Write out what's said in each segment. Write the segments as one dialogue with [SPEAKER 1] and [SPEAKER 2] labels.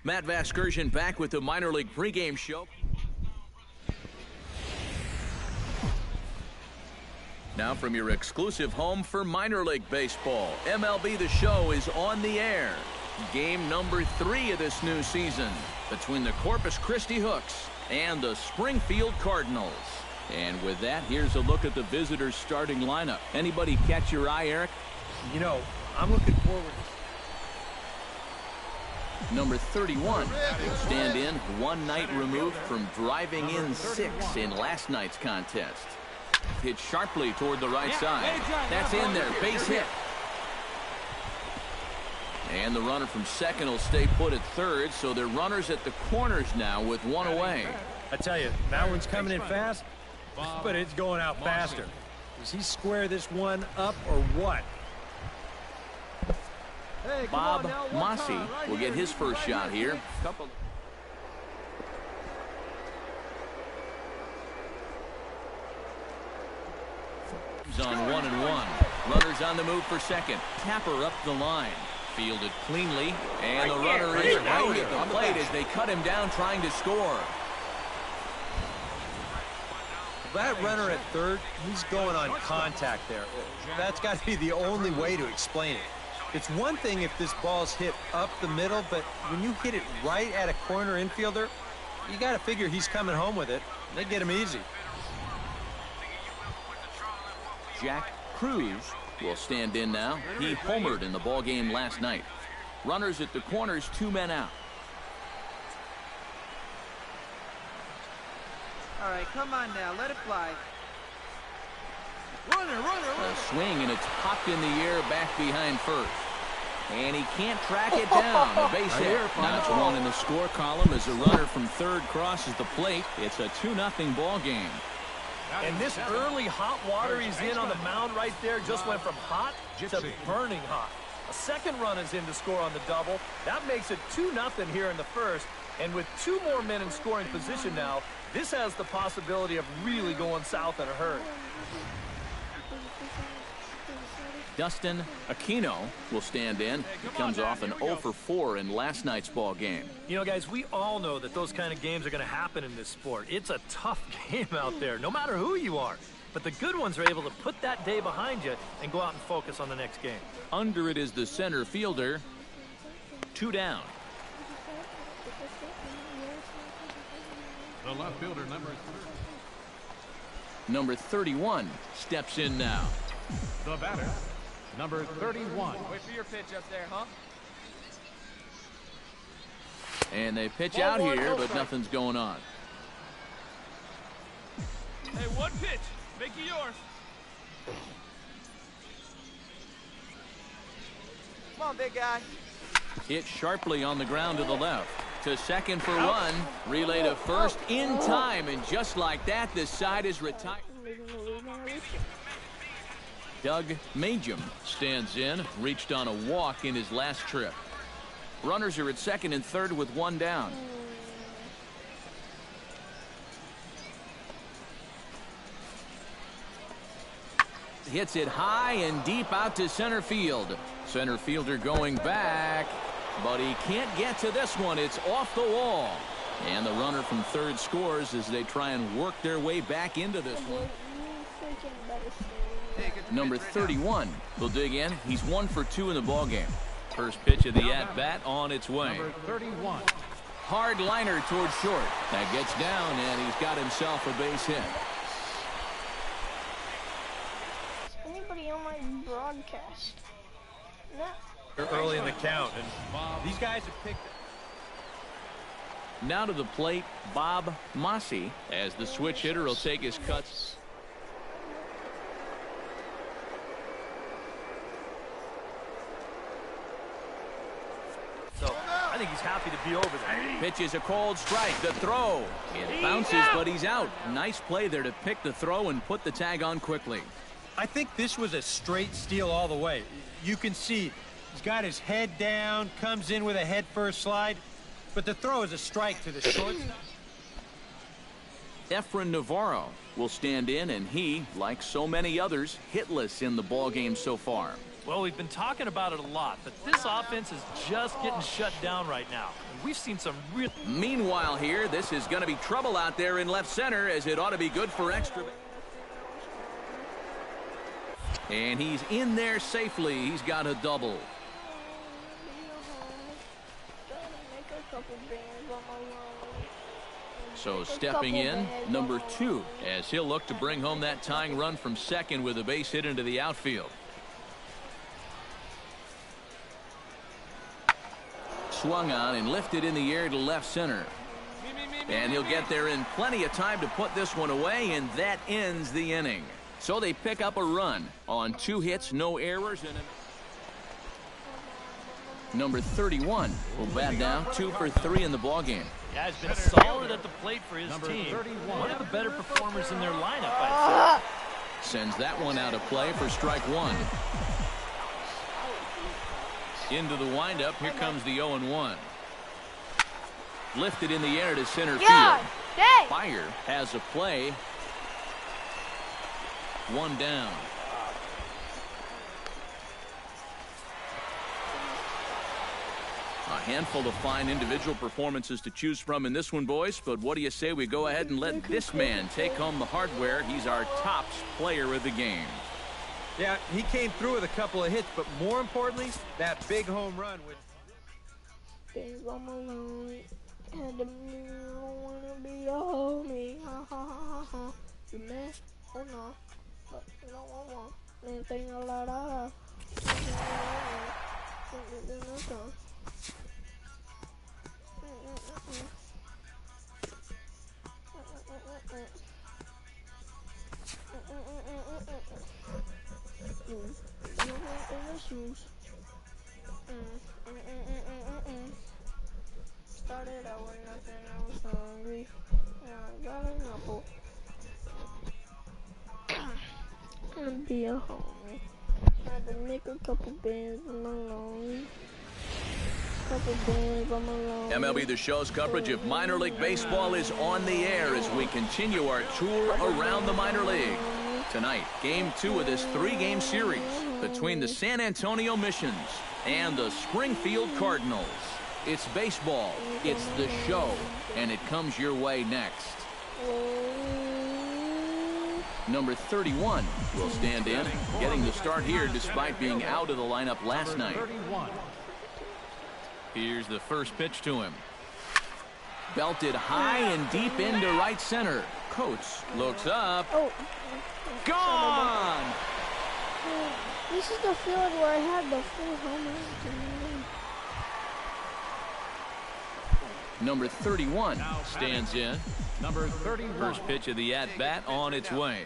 [SPEAKER 1] Matt Vasgersian back with the minor league pregame show. Now from your exclusive home for minor league baseball, MLB The Show is on the air. Game number 3 of this new season between the Corpus Christi Hooks and the Springfield Cardinals. And with that, here's a look at the visitors' starting lineup. Anybody catch your eye, Eric?
[SPEAKER 2] You know, I'm looking forward.
[SPEAKER 1] Number 31 will stand in, one night removed from driving in 6 in last night's contest. Hit sharply toward the right side. That's in there, base hit. And the runner from second will stay put at third, so they're runners at the corners now with one away.
[SPEAKER 2] I tell you, that one's coming in fast, but it's going out faster. Does he square this one up or what?
[SPEAKER 1] Bob Mossy will get his first shot here. On 1-1. Runners on the move for second. Tapper up the line. Fielded cleanly. And the runner is right at the plate as they cut him down trying to score.
[SPEAKER 2] That runner at third, he's going on contact there. That's got to be the only way to explain it. It's one thing if this ball's hit up the middle, but when you hit it right at a corner infielder, you got to figure he's coming home with it. They get him easy.
[SPEAKER 1] Jack Cruz will stand in now. He homered in the ball game last night. Runners at the corners, 2 men out.
[SPEAKER 3] All right, come on now, let it fly. Runner.
[SPEAKER 1] A swing, and it's popped in the air back behind first. And he can't track it down. A base hit. That's one in the score column as the runner from third crosses the plate. It's a 2-0 ball game.
[SPEAKER 2] And this early hot water he's in on the mound right there just went from hot to burning hot. A second run is in to score on the double. That makes it 2-0 here in the first. And with 2 more men in scoring position now, this has the possibility of really going south in a hurry.
[SPEAKER 1] Dustin Aquino will stand in. He comes off an 0 for 4 in last night's ball game.
[SPEAKER 2] You know, guys, we all know that those kind of games are going to happen in this sport. It's a tough game out there, no matter who you are. But the good ones are able to put that day behind you and go out and focus on the next game.
[SPEAKER 1] Under it is the center fielder. 2 down.
[SPEAKER 4] The left fielder,
[SPEAKER 1] number 31 steps in now.
[SPEAKER 4] The batter, number 31.
[SPEAKER 3] Wait for your pitch up there, huh?
[SPEAKER 1] And they pitch out here, but nothing's going on.
[SPEAKER 3] Hey, one pitch. Make it yours. Come on, big guy.
[SPEAKER 1] Hit sharply on the ground to the left. To second for 1. Relay to first in time, and just like that, this side is retired. Doug Majum stands in, reached on a walk in his last trip. Runners are at second and third with 1 down. Hits it high and deep out to center field. Center fielder going back, but he can't get to this one. It's off the wall. And the runner from third scores as they try and work their way back into this one. Number 31 will dig in. He's 1 for 2 in the ball game. First pitch of the at-bat on its way.
[SPEAKER 4] Number 31.
[SPEAKER 1] Hard liner towards short. That gets down, and he's got himself a base hit.
[SPEAKER 5] Anybody on my broadcast? No.
[SPEAKER 2] Early in the count, and these guys have picked it.
[SPEAKER 1] Now to the plate, Bob Mossy, as the switch hitter will take his cuts.
[SPEAKER 2] So I think he's happy to be over there.
[SPEAKER 1] Pitch is a cold strike. The throw. It bounces, but he's out. Nice play there to pick the throw and put the tag on quickly.
[SPEAKER 2] I think this was a straight steal all the way. You can see he's got his head down, comes in with a head-first slide, but the throw is a strike to the shortstop.
[SPEAKER 1] Efren Navarro will stand in, and he, like so many others, hitless in the ball game so far.
[SPEAKER 2] Well, we've been talking about it a lot, but this offense is just getting shut down right now. And we've seen some real...
[SPEAKER 1] Meanwhile here, this is going to be trouble out there in left center, as it ought to be good for extra. And he's in there safely. He's got a double. So stepping in, number 2, as he'll look to bring home that tying run from second with a base hit into the outfield. Swung on and lifted in the air to left center. And he'll get there in plenty of time to put this one away, and that ends the inning. So they pick up a run on 2 hits, no errors, and number 31 will bat now 2 for 3 in the ballgame.
[SPEAKER 2] Yeah, he's been solid at the plate for his team. One of the better performers in their lineup, I'd say.
[SPEAKER 1] Sends that one out of play for strike 1. Into the windup, here comes the 0-1. Lifted in the air to center field. Fire has a play. 1 down. A handful of fine individual performances to choose from in this one, boys. But what do you say we go ahead and let this man take home the hardware? He's our top player of the game.
[SPEAKER 6] Yeah, he came through with a couple of hits, but more importantly, that big home run with...
[SPEAKER 5] Started out with nothing, I was hungry. Now I got an apple. Gonna be a homie. Had to make a couple bands on my lonely.
[SPEAKER 1] MLB The Show's coverage of minor league baseball is on the air as we continue our tour around the minor league. Tonight, game 2 of this 3-game series between the San Antonio Missions and the Springfield Cardinals. It's baseball, it's the show, and it comes your way next. Number 31 will stand in, getting the start here despite being out of the lineup last night. Here's the first pitch to him. Belted high and deep into right center. Coates looks up. Gone!
[SPEAKER 5] This is the field where I had the full home run.
[SPEAKER 1] Number 31 stands in.
[SPEAKER 4] Number 31.
[SPEAKER 1] First pitch of the at-bat on its way.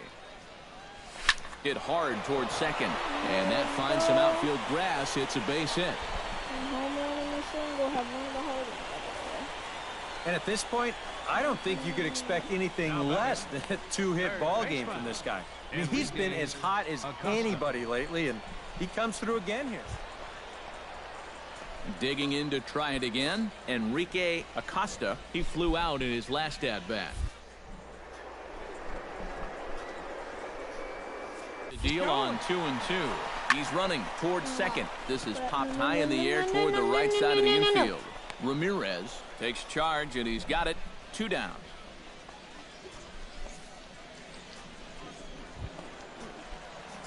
[SPEAKER 1] Hit hard towards second, and that finds some outfield grass. It's a base hit.
[SPEAKER 6] And at this point, I don't think you could expect anything less than a 2-hit ball game from this guy. I mean, he's been as hot as anybody lately, and he comes through again here.
[SPEAKER 1] Digging in to try it again, Enrique Acosta. He flew out in his last at-bat. The deal on 2-2. He's running towards second. This is popped high in the air toward the right side of the infield. Ramirez takes charge, and he's got it. 2 down.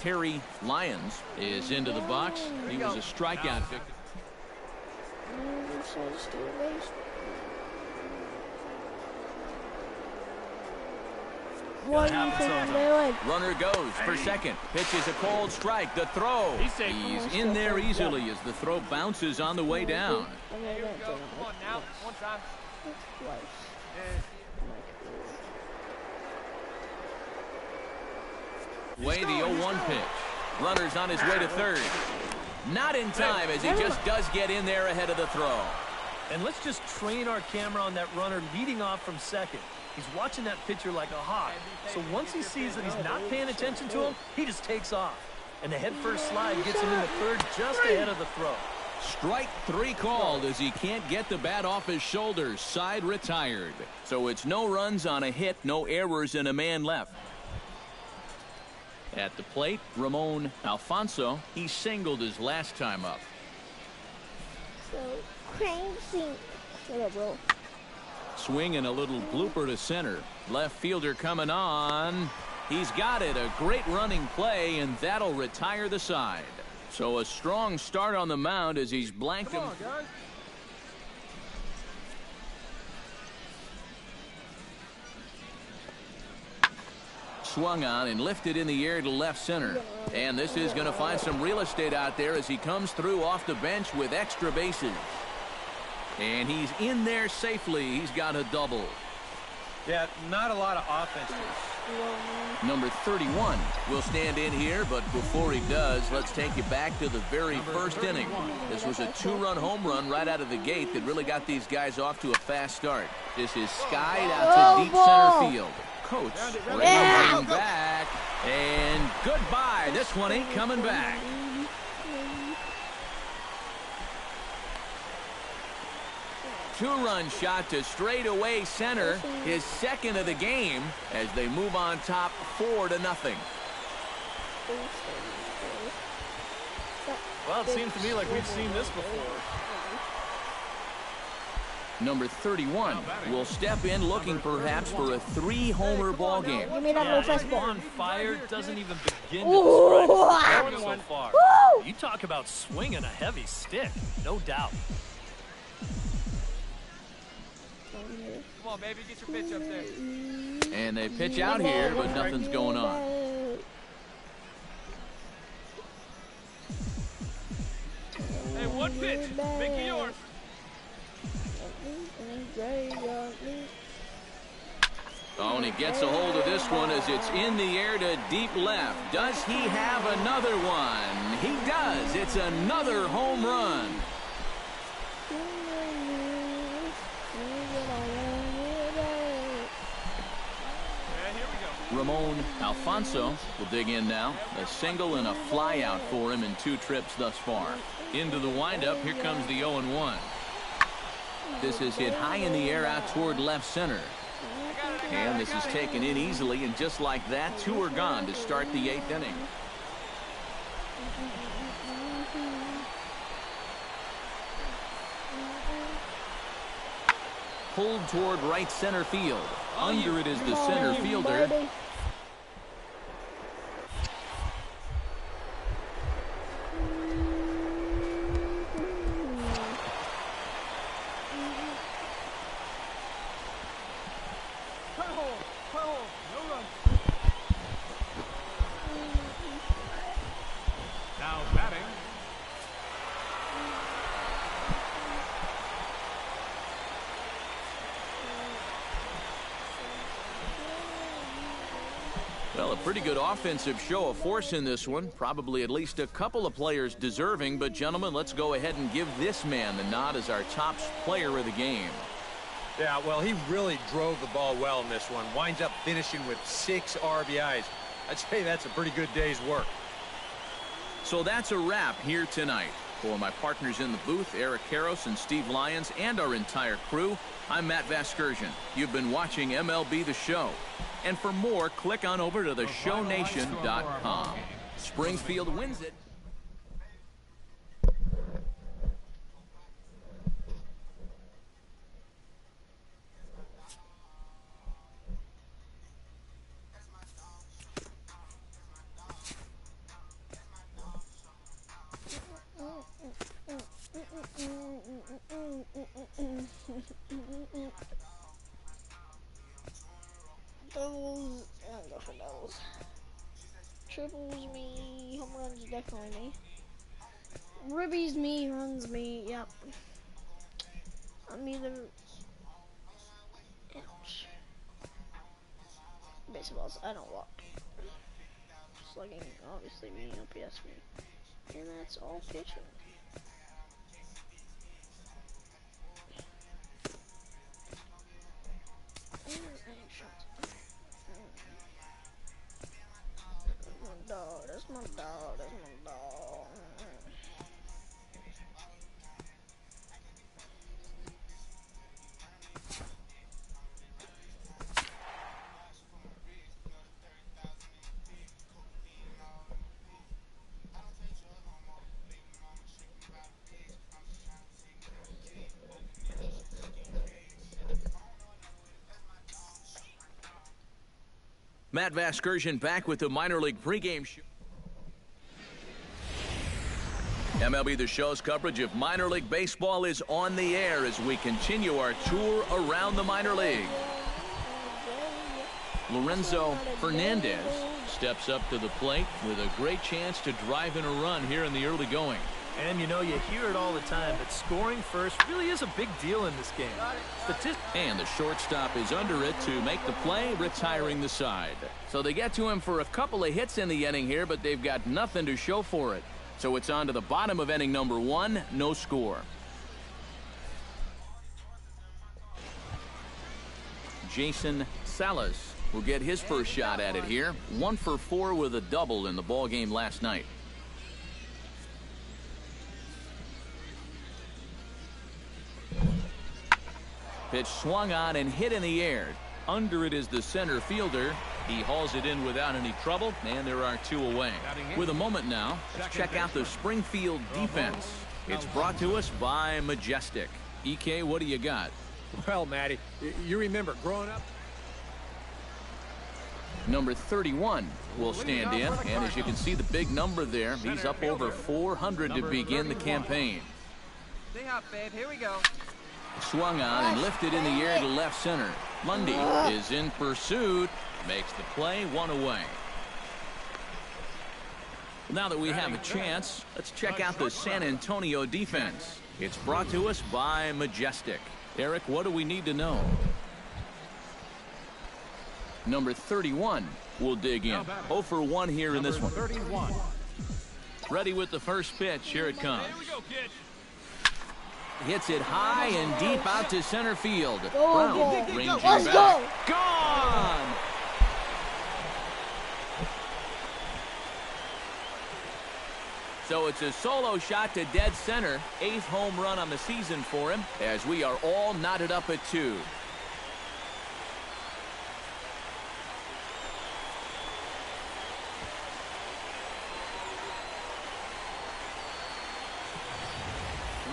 [SPEAKER 1] Terry Lyons is into the box. He was a strikeout victim.
[SPEAKER 5] What are you doing?
[SPEAKER 1] Runner goes for second. Pitches a cold strike. The throw. He's in there easily as the throw bounces on the way down.
[SPEAKER 3] Here we go. Come on now. One time.
[SPEAKER 1] Way the 0-1 pitch. Runner's on his way to third. Not in time as he just does get in there ahead of the throw.
[SPEAKER 2] And let's just train our camera on that runner leading off from second. He's watching that pitcher like a hawk. So once he sees that he's not paying attention to him, he just takes off. And the head-first slide gets him into third just ahead of the throw.
[SPEAKER 1] Strike 3 called as he can't get the bat off his shoulders. Side retired. So it's no runs on a hit, no errors, and a man left. At the plate, Ramon Alfonso. He singled his last time up.
[SPEAKER 5] So crazy. What up, bro?
[SPEAKER 1] Swing and a little blooper to center. Left fielder coming on. He's got it. A great running play, and that'll retire the side. So a strong start on the mound as he's blanked him. Swung on and lifted in the air to left center. And this is going to find some real estate out there as he comes through off the bench with extra bases. And he's in there safely. He's got a double.
[SPEAKER 6] Yeah, not a lot of offense.
[SPEAKER 1] Number 31 will stand in here, but before he does, let's take you back to the very first inning. This was a 2-run home run right out of the gate that really got these guys off to a fast start. This is skied out to deep center field. Coach bringing him back, and goodbye. This one ain't coming back. Two-run shot to straightaway center, his second of the game, as they move on top 4-0.
[SPEAKER 2] Well, it seems to me like we've seen this before.
[SPEAKER 1] Number 31 will step in looking perhaps for a 3-homer ball game.
[SPEAKER 5] Give me that little
[SPEAKER 2] He's
[SPEAKER 5] fastball.
[SPEAKER 2] on fire, doesn't even begin to describe his performance so far.
[SPEAKER 5] Woo!
[SPEAKER 2] You talk about swinging a heavy stick, no doubt.
[SPEAKER 3] Come on, baby, get your pitch up there.
[SPEAKER 1] And they pitch out here, but nothing's going on.
[SPEAKER 3] Hey, one pitch. Make it yours.
[SPEAKER 1] Oh, and he gets a hold of this one as it's in the air to deep left. Does he have another one? He does. It's another home run. Ramon Alfonso will dig in now. A single and a fly out for him in 2 trips thus far. Into the windup, here comes the 0-1. This is hit high in the air out toward left center. And this is taken in easily, and just like that, 2 are gone to start the 8th inning. Pulled toward right center field. Under it is the center fielder.
[SPEAKER 4] Now batting,
[SPEAKER 1] Well, a pretty good offensive show of force in this one. Probably at least a couple of players deserving. But, gentlemen, let's go ahead and give this man the nod as our top player of the game.
[SPEAKER 6] Yeah, well, he really drove the ball well in this one. Winds up finishing with 6 RBIs. I'd say that's a pretty good day's work.
[SPEAKER 1] So that's a wrap here tonight. For my partners in the booth, Eric Karros and Steve Lyons, and our entire crew, I'm Matt Vasgersian. You've been watching MLB The Show. And for more, click on over to theshownation.com. Springfield wins it.
[SPEAKER 5] Doubles, I don't go for doubles. Triples me, home runs definitely me. Ribbies me, runs me, yep. I'm either, ouch. Baseballs, I don't walk. Slugging, obviously me, OPS me. And that's all pitching. That's my dog, that's my dog.
[SPEAKER 1] Matt Vasgersian back with the minor league pregame show. MLB The Show's coverage of minor league baseball is on the air as we continue our tour around the minor league. Lorenzo Fernandez steps up to the plate with a great chance to drive in a run here in the early going.
[SPEAKER 2] And you know, you hear it all the time, but scoring first really is a big deal in this game.
[SPEAKER 1] And the shortstop is under it to make the play, retiring the side. So they get to him for a couple of hits in the inning here, but they've got nothing to show for it. So it's on to the bottom of inning number 1, no score. Jason Salas will get his first shot at it here. 1 for 4 with a double in the ball game last night. Pitch swung on and hit in the air. Under it is the center fielder. He hauls it in without any trouble, and there are 2 away. With a moment now, let's check out the Springfield defense. It's brought to us by Majestic. EK, what do you got?
[SPEAKER 7] Well, Matty, you remember growing up.
[SPEAKER 1] Number 31 will stand in, and as you can see the big number there, he's up over 400 to begin the campaign.
[SPEAKER 3] Stay up, babe. Here we go.
[SPEAKER 1] Swung on and lifted in the air to left center. Lundy is in pursuit, makes the play, 1 away. Now that we have a chance, let's check out the San Antonio defense. It's brought to us by Majestic. Eric, what do we need to know? Number 31 will dig in. 0 for 1 here in this one.
[SPEAKER 4] 31.
[SPEAKER 1] Ready with the first pitch. Here it comes.
[SPEAKER 4] Here we go, kid.
[SPEAKER 1] Hits it high and deep out to center field.
[SPEAKER 5] Go,
[SPEAKER 1] Brings
[SPEAKER 5] go.
[SPEAKER 1] it
[SPEAKER 5] Let's
[SPEAKER 1] back.
[SPEAKER 5] go.
[SPEAKER 1] Gone! So it's a solo shot to dead center. 8th home run on the season for him, as we are all knotted up at 2.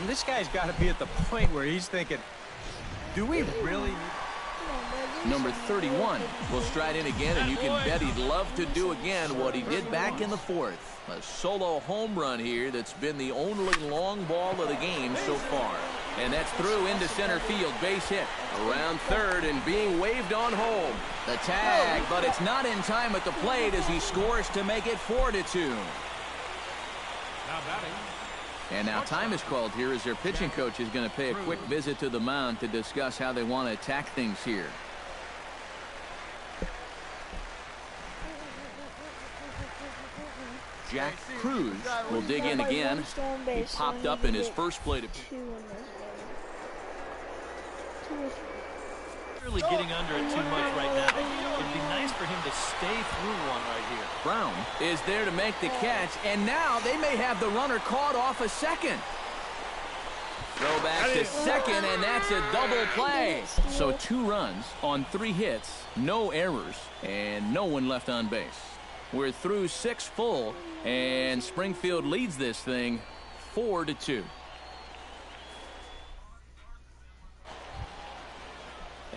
[SPEAKER 6] This guy's got to be at the point where he's thinking, do we really?
[SPEAKER 1] Number 31 will stride in again, and you can bet he'd love to do again what he did back in the 4th. A solo home run here that's been the only long ball of the game so far. And that's through into center field, base hit. Around third and being waved on home. The tag, but it's not in time at the plate as he scores to make it 4-2.
[SPEAKER 4] Now batting.
[SPEAKER 1] And now time is called here as their pitching coach is going to pay a quick visit to the mound to discuss how they want to attack things here. Jack Cruz will dig in again. He popped up in his first plate.
[SPEAKER 2] Really getting under it too much right now. It'd be nice for him to stay through one right here.
[SPEAKER 1] Brown is there to make the catch, and now they may have the runner caught off a second. Throw back to second, and that's a double play. So 2 runs on 3 hits, no errors, and no one left on base. We're through 6 full, and Springfield leads this thing 4-2.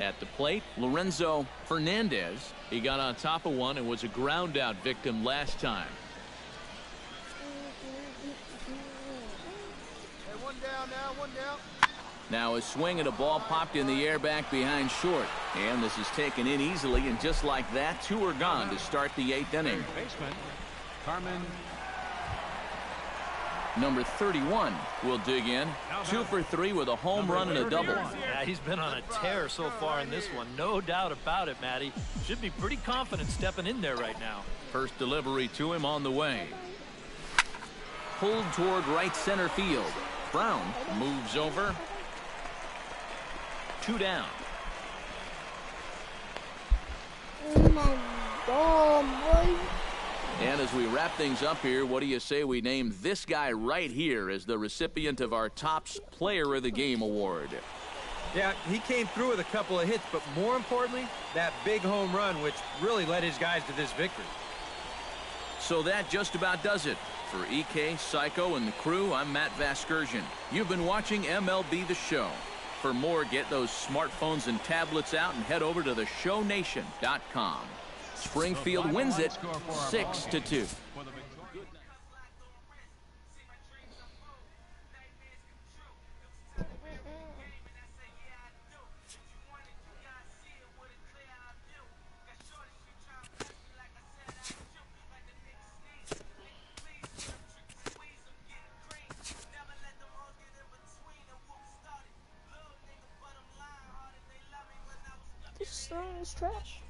[SPEAKER 1] At the plate, Lorenzo Fernandez. He got on top of one and was a ground out victim last time.
[SPEAKER 3] Hey, 1 down now, 1 down.
[SPEAKER 1] Now a swing and a ball popped in the air back behind short. And this is taken in easily, and just like that, 2 are gone to start the 8th inning.
[SPEAKER 4] Baseman, Carmen.
[SPEAKER 1] Number 31 will dig in. 2 for 3 with a home run and a double.
[SPEAKER 2] Yeah, he's been on a tear so far in this one. No doubt about it, Matty. Should be pretty confident stepping in there right now.
[SPEAKER 1] First delivery to him on the way. Pulled toward right center field. Brown moves over. 2 down.
[SPEAKER 5] Oh my God, boy.
[SPEAKER 1] And as we wrap things up here, what do you say we name this guy right here as the recipient of our Topps Player of the Game award?
[SPEAKER 6] Yeah, he came through with a couple of hits, but more importantly, that big home run, which really led his guys to this victory.
[SPEAKER 1] So that just about does it. For EK, Psycho, and the crew, I'm Matt Vasgersian. You've been watching MLB The Show. For more, get those smartphones and tablets out and head over to theshownation.com. Springfield wins it 6-2.
[SPEAKER 5] This song is trash.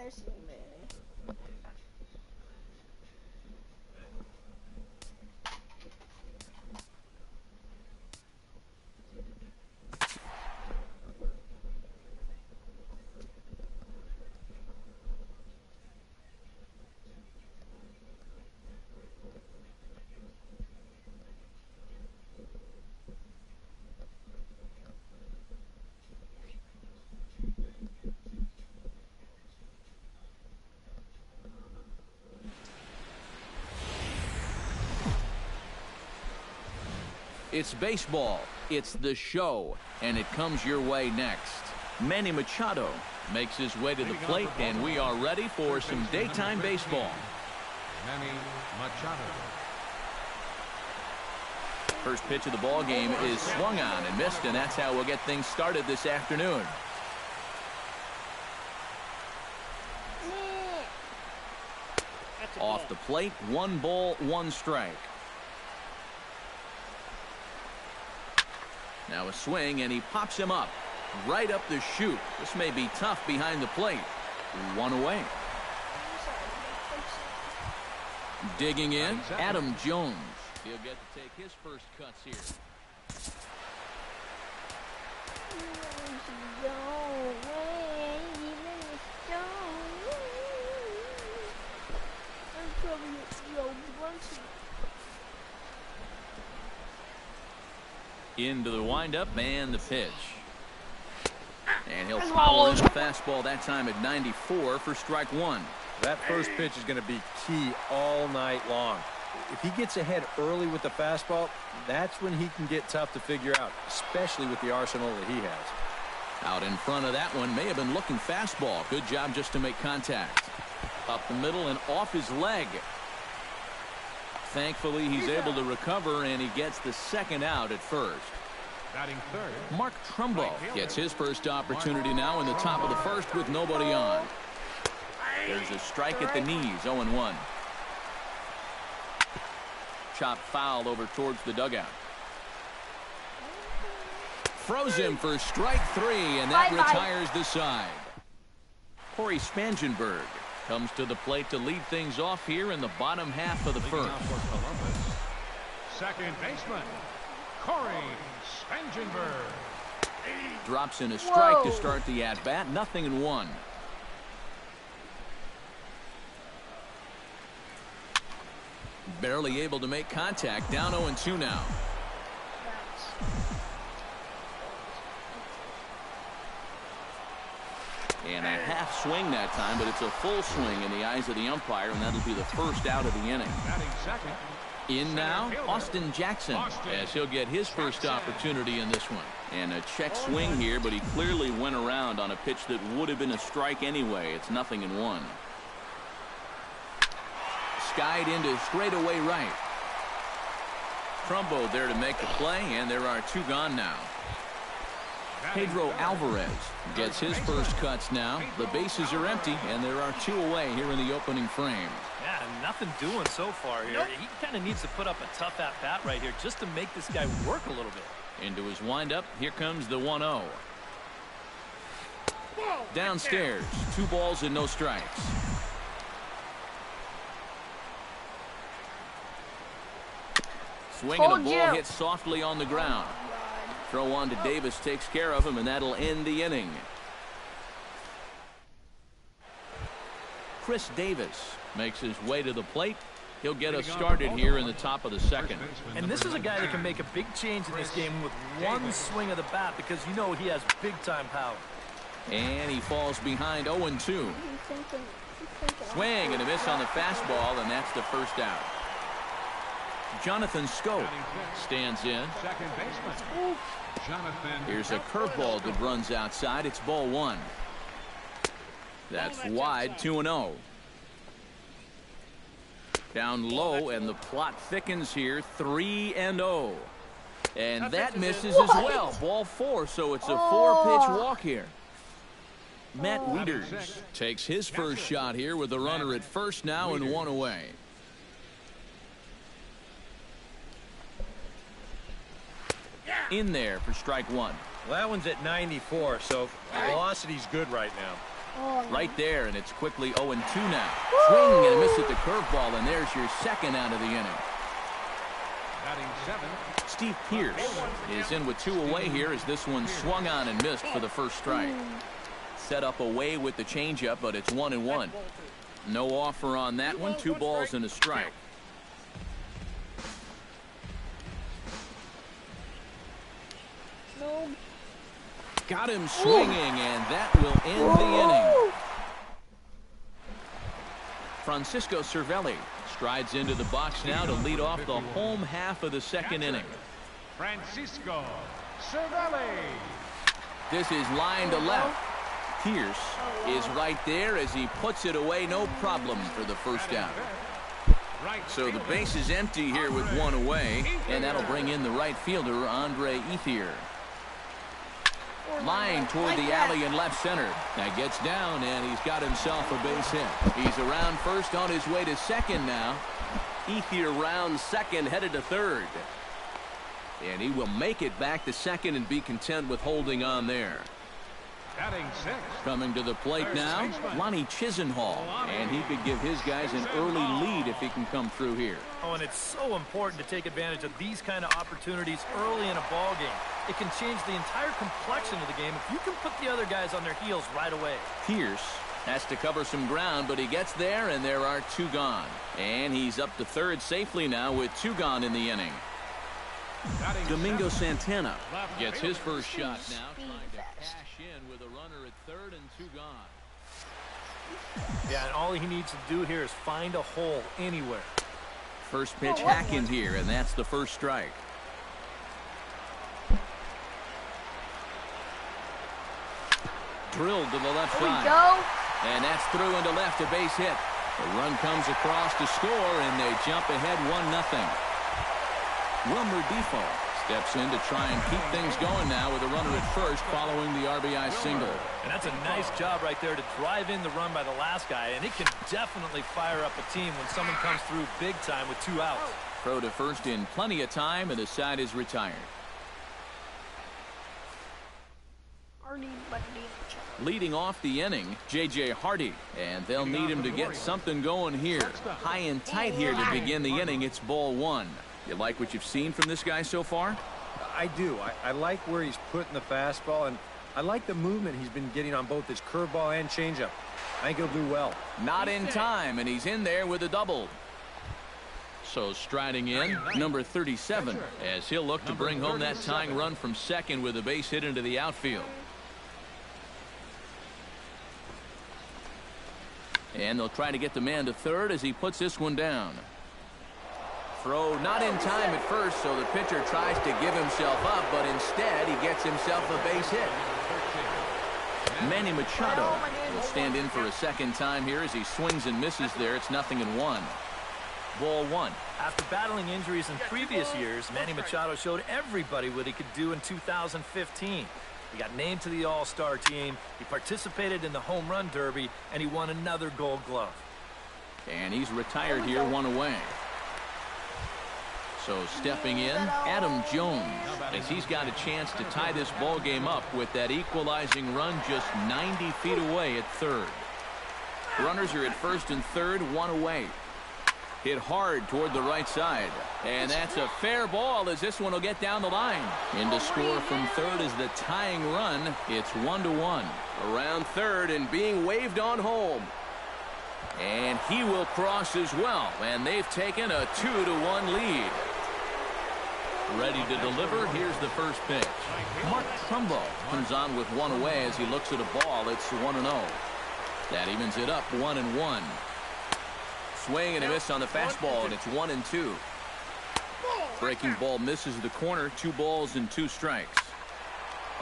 [SPEAKER 5] embarrassing, man.
[SPEAKER 1] It's baseball, it's the show, and it comes your way next. Manny Machado makes his way to the plate, and we are ready for some daytime baseball.
[SPEAKER 4] Manny Machado.
[SPEAKER 1] First pitch of the ball game is swung on and missed, and that's how we'll get things started this afternoon. Off the plate, 1 ball, 1 strike. Now a swing, and he pops him up right up the chute. This may be tough behind the plate. 1 away. Digging in, Adam Jones. He'll get to take his first cuts here. Into the windup and the pitch. And he'll power this fastball that time at 94 for strike 1.
[SPEAKER 6] That first pitch is going to be key all night long. If he gets ahead early with the fastball, that's when he can get tough to figure out, especially with the arsenal that he has.
[SPEAKER 1] Out in front of that one, may have been looking fastball. Good job just to make contact. Up the middle and off his leg. Thankfully, he's able to recover, and he gets the second out at first.
[SPEAKER 4] Batting third.
[SPEAKER 1] Mark Trumbo gets his first opportunity now in the top of the first with nobody on. There's a strike at the knees, 0-1. Chop foul over towards the dugout. Throws him for strike 3, and that retires the side. Corey Spangenberg comes to the plate to lead things off here in the bottom half of the first.
[SPEAKER 4] Second baseman, Corey Spangenberg.
[SPEAKER 1] Drops in a strike to start the at-bat. 0-1. Barely able to make contact. Down 0-2 now. And a half swing that time, but it's a full swing in the eyes of the umpire, and that'll be the first out of the inning. In now, Austin Jackson, as he'll get his first opportunity in this one. And a check swing here, but he clearly went around on a pitch that would have been a strike anyway. It's 0-1. Skied into straightaway right. Trumbo there to make the play, and there are 2 gone now. Pedro Alvarez gets his first cuts now. The bases are empty, and there are 2 away here in the opening frame.
[SPEAKER 2] Yeah, nothing doing so far here. He kind of needs to put up a tough at-bat right here just to make this guy work a little bit.
[SPEAKER 1] Into his windup, here comes the 1-0. Downstairs, 2 balls and no strikes. Swing and a ball hits softly on the ground. Throw on to Davis takes care of him, and that'll end the inning. Chris Davis makes his way to the plate. He'll get us started here in the top of the second.
[SPEAKER 2] And this is a guy that can make a big change in this game with 1 swing of the bat, because you know he has big-time power.
[SPEAKER 1] And he falls behind 0-2. Swing and a miss on the fastball, and that's the first out. Jonathan Schoop stands in.
[SPEAKER 4] Second baseman, Jonathan.
[SPEAKER 1] Here's a curveball that runs outside. It's ball 1. That's wide, 2-0. Down low, and the plot thickens here, 3-0. And that misses as well. Ball 4, so it's a 4-pitch walk here. Matt Wieters takes his first shot here with the runner at first now and 1 away. In there for strike 1.
[SPEAKER 6] Well, that one's at 94, so velocity's good right now.
[SPEAKER 5] Oh, no.
[SPEAKER 1] Right there, and it's quickly 0-2 now. Swing and a miss at the curveball, and there's your second out of the inning.
[SPEAKER 4] Batting 7.
[SPEAKER 1] Steve Pearce is in with 2 away here as this one swung on and missed for the first strike. Set up away with the changeup, but it's 1-1. No offer on that one. 2 balls and a strike.
[SPEAKER 5] No.
[SPEAKER 1] Got him swinging, and that will end the inning. Francisco Cervelli strides into the box now to lead off the home half of the second inning.
[SPEAKER 4] Francisco Cervelli.
[SPEAKER 1] This is line to left. Pearce is right there as he puts it away, no problem for the first out. So the base is empty here with 1 away, and that'll bring in the right fielder, Andre Ethier. Line toward the alley in left center. That gets down, and he's got himself a base hit. He's around first, on his way to second now. Ethier rounds second, headed to third. And he will make it back to second and be content with holding on there.
[SPEAKER 4] Batting 6.
[SPEAKER 1] Coming to the plate now, Lonnie Chisenhall, and he could give his guys an early lead if he can come through here.
[SPEAKER 2] Oh, and it's so important to take advantage of these kind of opportunities early in a ball game. It can change the entire complexion of the game if you can put the other guys on their heels right away.
[SPEAKER 1] Pearce has to cover some ground, but he gets there, and there are 2 gone. And he's up to third safely now with 2 gone in the inning. Domingo Santana gets his first shot now, trying to cash in with a runner at third and 2 gone.
[SPEAKER 2] Yeah, and all he needs to do here is find a hole anywhere.
[SPEAKER 1] First pitch hacking here, and that's the first strike. Drilled to the left side. And that's through into left, a base hit. The run comes across to score, and they jump ahead 1-0. Wilmer Defoe steps in to try and keep things going now with a runner at first following the RBI single.
[SPEAKER 2] And that's a nice job right there to drive in the run by the last guy, and it can definitely fire up a team when someone comes through big time with 2 outs.
[SPEAKER 1] Throw to first in plenty of time, and the side is retired. Leading off the inning, J.J. Hardy, and they'll need him to get something going here. High and tight here to begin the inning. It's ball 1. You like what you've seen from this guy so far?
[SPEAKER 6] I do. I like where he's putting the fastball, and I like the movement he's been getting on both his curveball and changeup. I think he'll do well.
[SPEAKER 1] Not in time, and he's in there with a double. So striding in, number 37, as he'll look to bring home that tying run from second with a base hit into the outfield. And they'll try to get the man to third as he puts this one down. Throw not in time at first, so the pitcher tries to give himself up, but instead he gets himself a base hit. Manny Machado will stand in for a second time here as he swings and misses there. It's 0-1. Ball 1.
[SPEAKER 2] After battling injuries in previous years, Manny Machado showed everybody what he could do in 2015. He got named to the All-Star team, he participated in the Home Run Derby, and he won another Gold Glove.
[SPEAKER 1] And he's retired here, 1 away. So stepping in, Adam Jones, as he's got a chance to tie this ball game up with that equalizing run just 90 feet away at third. Runners are at first and third, 1 away. Hit hard toward the right side. And that's a fair ball as this one will get down the line. In to score from third is the tying run. It's 1-1. Around third and being waved on home. And he will cross as well. And they've taken a 2-1 lead. Ready to deliver. Here's the first pitch. Mark Trumbo comes on with 1 away as he looks at a ball. It's 1-0. That evens it up 1-1. Swing and a miss on the fastball, and it's 1-2. Breaking ball misses the corner. 2 balls and 2 strikes.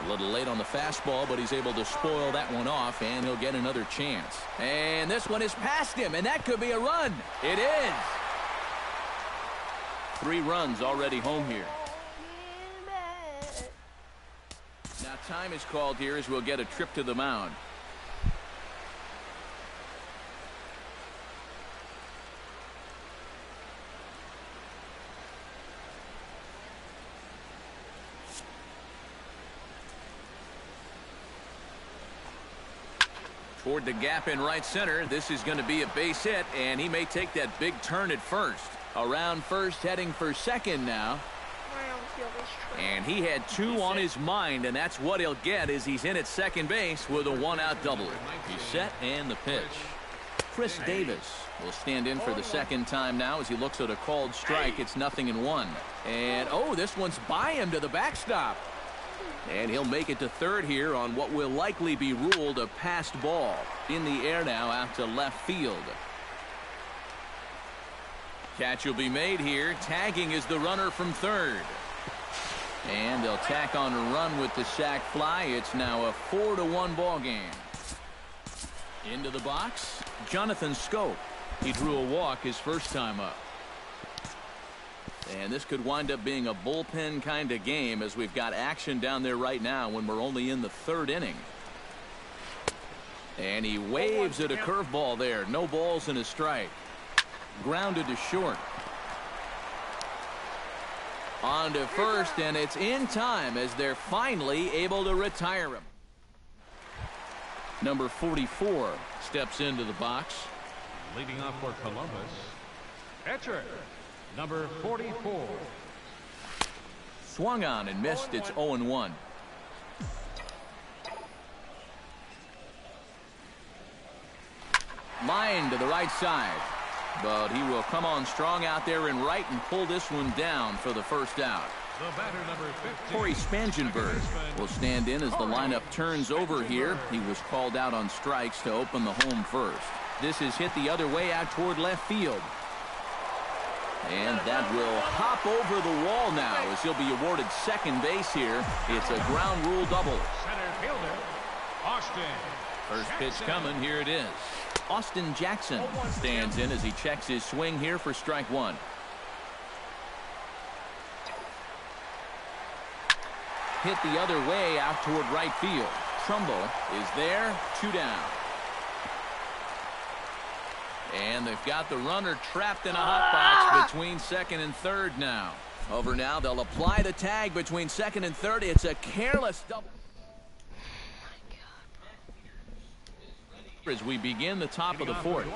[SPEAKER 1] A little late on the fastball, but he's able to spoil that one off, and he'll get another chance. And this one is past him, and that could be a run. It is. 3 runs already home here. Now time is called here as we'll get a trip to the mound. Toward the gap in right center. This is going to be a base hit, and he may take that big turn at first. Around first, heading for second now. And he had 2 on his mind, and that's what he'll get as he's in at second base with a 1-out double. He's set, and the pitch. Chris Davis will stand in for the second time now as he looks at a called strike. It's 0-1. And, oh, this one's by him to the backstop. And he'll make it to third here on what will likely be ruled a passed ball. In the air now out to left field. Catch will be made here. Tagging is the runner from third. And they'll tack on a run with the sac fly. It's now a 4-1 ball game. Into the box, Jonathan Schoop. He drew a walk his first time up. And this could wind up being a bullpen kind of game as we've got action down there right now when we're only in the third inning. And he waves at a curveball there. No balls and a strike. Grounded to short. On to first, and it's in time as they're finally able to retire him. Number 44 steps into the box.
[SPEAKER 4] Leading off for Columbus, pitcher, number 44.
[SPEAKER 1] Swung on and missed. It's 0-1. Line to the right side. But he will come on strong out there in right and pull this one down for the first out.
[SPEAKER 4] The batter, number 15.
[SPEAKER 1] Corey Spangenberg will stand in as the lineup turns over here. He was called out on strikes to open the home first. This is hit the other way out toward left field. And that will hop over the wall now as he'll be awarded second base here. It's a ground rule double.
[SPEAKER 4] Center fielder, Austin.
[SPEAKER 1] First pitch coming. Here it is. Austin Jackson stands in as he checks his swing here for strike one. Hit the other way out toward right field. Trumbo is there. 2 down. And they've got the runner trapped in a hot box between second and third now. Over now, they'll apply the tag between second and third. It's a careless double. As we begin the top of the fourth.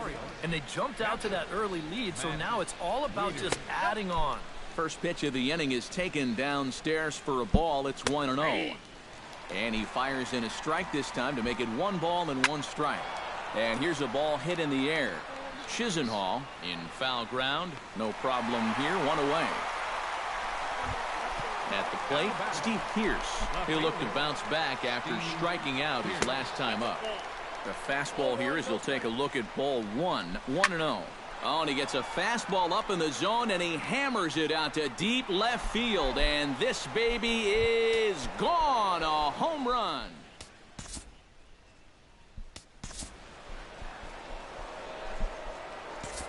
[SPEAKER 2] And they jumped out to that early lead, so now it's all about just adding on.
[SPEAKER 1] First pitch of the inning is taken downstairs for a ball. It's 1-0. And he fires in a strike this time to make it 1 ball and 1 strike. And here's a ball hit in the air. Chisenhall in foul ground. No problem here. 1 away. At the plate, Steve Pearce. He'll look to bounce back after striking out his last time up. The fastball here as he'll take a look at ball 1. 1-0. Oh, and he gets a fastball up in the zone, and he hammers it out to deep left field. And this baby is gone. A home run.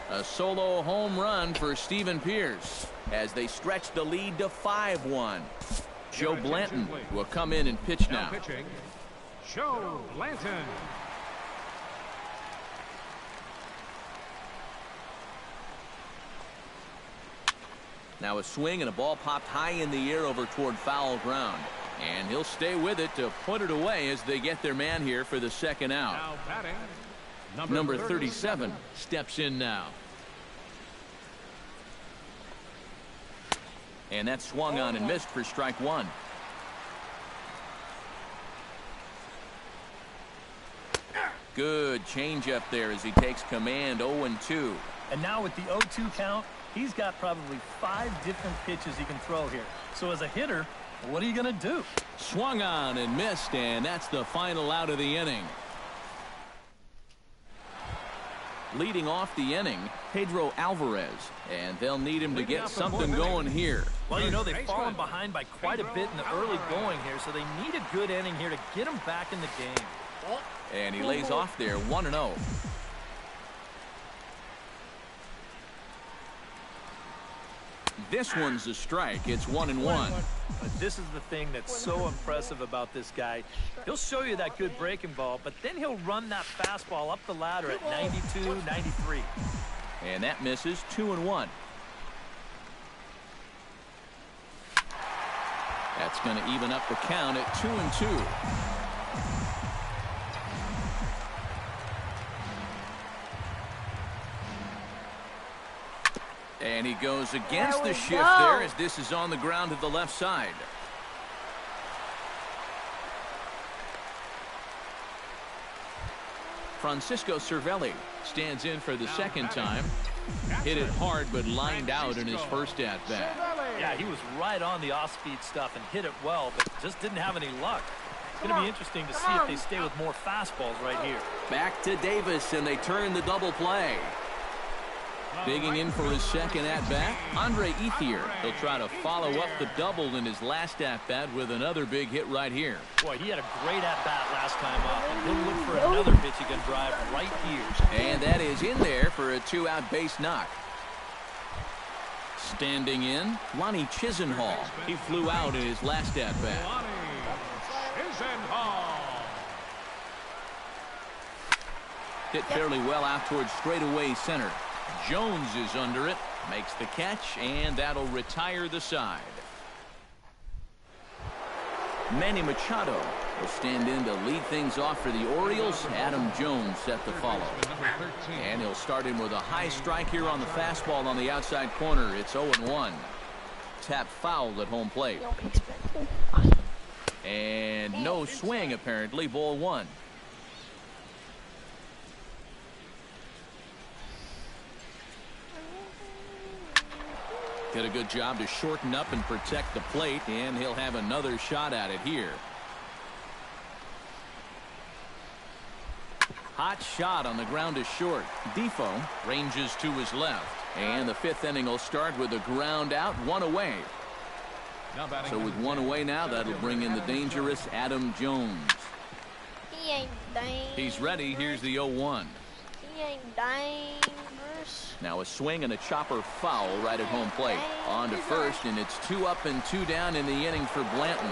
[SPEAKER 1] A solo home run for Steven Pearce as they stretch the lead to 5-1. Joe Blanton will come in and pitch now.
[SPEAKER 4] Pitching, Joe Blanton.
[SPEAKER 1] Now a swing and a ball popped high in the air over toward foul ground. And he'll stay with it to put it away as they get their man here for the second out.
[SPEAKER 4] Now batting,
[SPEAKER 1] number 37 steps in now. And that swung on and missed for strike one. Good changeup there as he takes command. 0-2.
[SPEAKER 2] And now with the 0-2 count, he's got probably 5 different pitches he can throw here. So as a hitter, what are you going to do?
[SPEAKER 1] Swung on and missed, and that's the final out of the inning. Leading off the inning, Pedro Alvarez, and they'll need him to get something going here.
[SPEAKER 2] Well, you know, they've fallen behind by quite a bit in the early going here, so they need a good inning here to get them back in the game.
[SPEAKER 1] And he lays off there, 1-0. This one's a strike. It's 1-1.
[SPEAKER 2] But this is the thing that's so impressive about this guy. He'll show you that good breaking ball, but then he'll run that fastball up the ladder at 92, 93.
[SPEAKER 1] And that misses. 2-1. That's going to even up the count at 2-2. And he goes against the shift there as this is on the ground to the left side. Francisco Cervelli stands in for the second time. Hit it hard but lined out in his first at-bat.
[SPEAKER 2] Yeah, he was right on the off-speed stuff and hit it well, but just didn't have any luck. It's going to be interesting to see if they stay with more fastballs right here.
[SPEAKER 1] Back to Davis, and they turn the double play. Digging in for his second at-bat, Andre Ethier. He'll try to follow up the double in his last at-bat with another big hit right here.
[SPEAKER 2] Boy, he had a great at-bat last time up, and he'll look for another Michigan drive right here.
[SPEAKER 1] And that is in there for a two-out base knock. Standing in, Lonnie Chisenhall. He flew out in his last at-bat.
[SPEAKER 4] Lonnie Chisenhall.
[SPEAKER 1] Hit fairly well out towards straightaway center. Jones is under it, makes the catch, and that'll retire the side. Manny Machado will stand in to lead things off for the Orioles. Adam Jones set to follow. And he'll start in with a high strike here on the fastball on the outside corner. It's 0-1. Tap foul at home plate. And no swing, apparently. Ball one. Did a good job to shorten up and protect the plate, and he'll have another shot at it here. Hot shot on the ground is short. Defoe ranges to his left, and the fifth inning will start with a ground out, one away. So with one away now, that'll bring in the dangerous Adam Jones.
[SPEAKER 5] He ain't dangerous.
[SPEAKER 1] He's ready. Here's the 0-1.
[SPEAKER 5] He ain't dangerous.
[SPEAKER 1] Now a swing and a chopper foul right at home plate. On to first, and it's 2 up and 2 down in the inning for Blanton.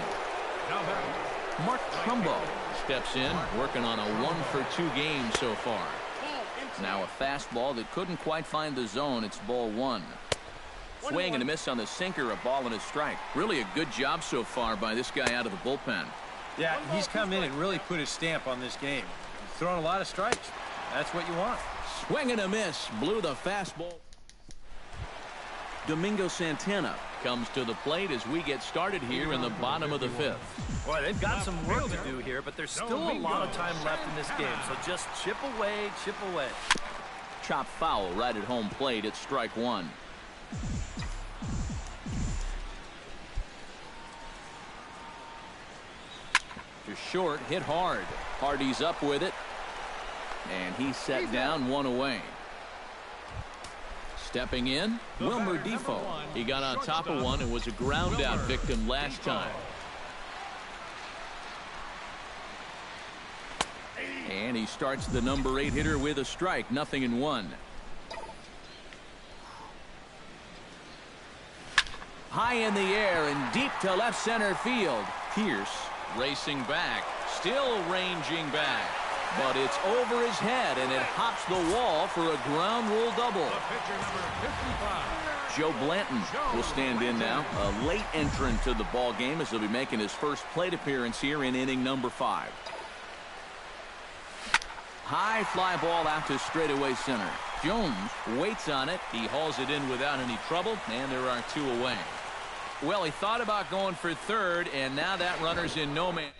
[SPEAKER 1] Mark Trumbo steps in, working on a 1-for-2 game so far. Now a fastball that couldn't quite find the zone. It's ball one. Swing and a miss on the sinker, a ball and a strike. Really a good job so far by this guy out of the bullpen.
[SPEAKER 6] Yeah, he's come in and really put his stamp on this game. He's throwing a lot of strikes. That's what you want.
[SPEAKER 1] Swing and a miss. Blew the fastball. Domingo Santana comes to the plate as we get started here in the bottom of the fifth.
[SPEAKER 2] Boy, they've got some work to do here, but there's still a lot of time left in this game. So just chip away, chip away.
[SPEAKER 1] Chop foul right at home plate. It's strike one. Just short, hit hard. Hardy's up with it. And he's set down, one away. Stepping in, Wilmer Defoe. He got on top of one and was a ground out victim last time. And he starts the number 8 hitter with a strike, 0-1. High in the air and deep to left center field. Pierce racing back, still ranging back. But it's over his head, and it hops the wall for a ground rule double. Joe Blanton will stand in now, a late entrant to the ball game as he'll be making his first plate appearance here in inning number 5. High fly ball out to straightaway center. Jones waits on it. He hauls it in without any trouble, and there are 2 away. Well, he thought about going for third, and now that runner's in no man.